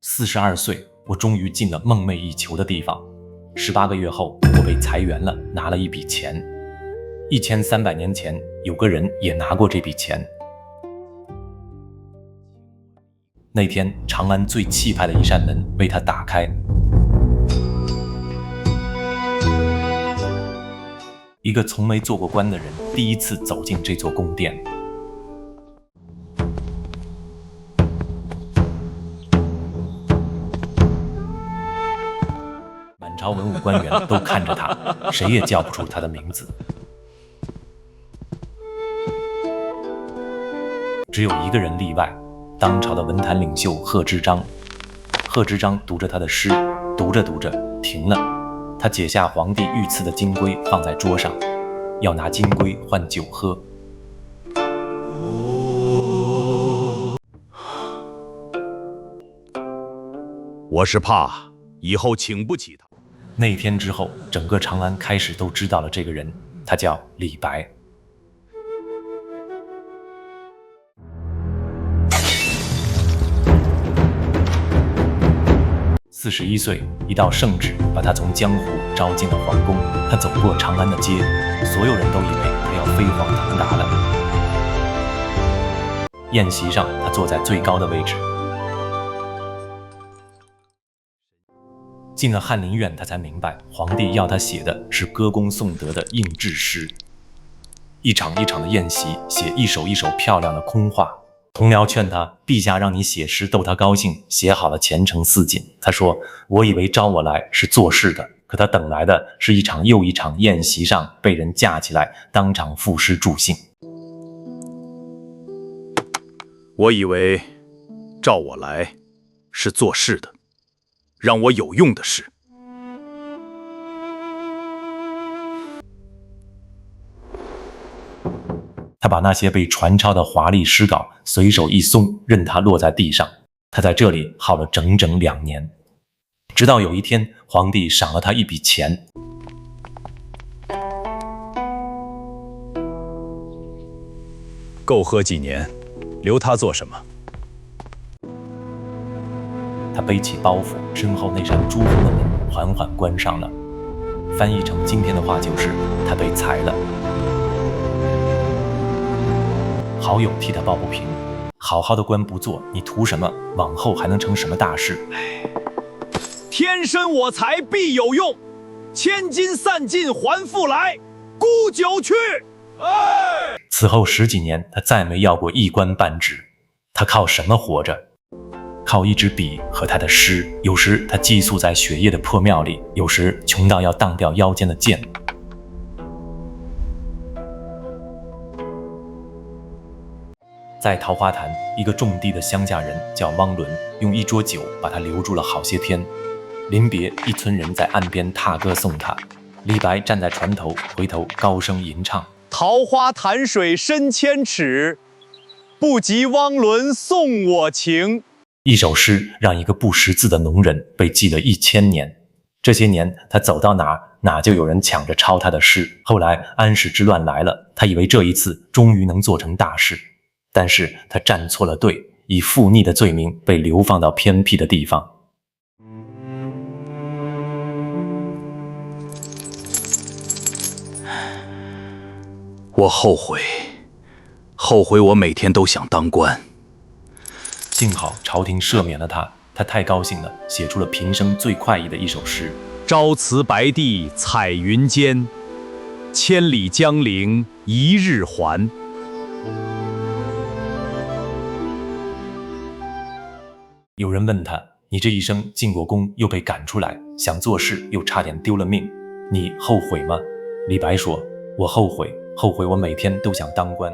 42岁，我终于进了梦寐以求的地方。18个月后，我被裁员了，拿了一笔钱。1300年前，有个人也拿过这笔钱。那天，长安最气派的一扇门为他打开。一个从没做过官的人，第一次走进这座宫殿。满朝文武官员都看着他，谁也叫不出他的名字。只有一个人例外，当朝的文坛领袖贺知章。贺知章读着他的诗，读着读着停了，他解下皇帝御赐的金龟放在桌上，要拿金龟换酒喝。我是怕以后请不起他。那天之后，整个长安开始都知道了这个人，他叫李白。41岁，一道圣旨把他从江湖招进了皇宫。他走过长安的街，所有人都以为他要飞黄腾达了。宴席上，他坐在最高的位置。进了翰林院，他才明白，皇帝要他写的是歌功颂德的应制诗。一场一场的宴席，写一首一首漂亮的空话。同僚劝他，陛下让你写诗逗他高兴，写好了前程似锦。他说，我以为招我来是做事的，可他等来的是一场又一场宴席上被人架起来，当场赋诗助兴。我以为召我来是做事的，让我有用的事。他把那些被传抄的华丽诗稿随手一松，任它落在地上。他在这里耗了整整2年，直到有一天，皇帝赏了他一笔钱。够喝几年，留他做什么？他背起包袱，身后那扇朱红的门缓缓关上了。翻译成今天的话就是，他被裁了。好友替他抱不平，好好的官不做，你图什么？往后还能成什么大事？天生我材必有用，千金散尽还复来，沽酒去。此后10几年，他再没要过一官半职。他靠什么活着？靠一支笔和他的诗。有时他寄宿在雪夜的破庙里，有时穷到要当掉腰间的剑。在桃花潭，一个种地的乡下人叫汪伦，用一桌酒把他留住了好些天。临别，一村人在岸边踏歌送他。李白站在船头，回头高声吟唱：桃花潭水深千尺，不及汪伦送我情。一首诗让一个不识字的农人被记了1000年。这些年，他走到哪就有人抢着抄他的诗。后来安史之乱来了，他以为这一次终于能做成大事。但是他站错了队，以附逆的罪名被流放到偏僻的地方。我后悔我每天都想当官。幸好朝廷赦免了他，他太高兴了，写出了平生最快意的一首诗：朝辞白帝彩云间，千里江陵一日还。有人问他，你这一生进过宫又被赶出来，想做事又差点丢了命，你后悔吗？李白说，我后悔我每天都想当官。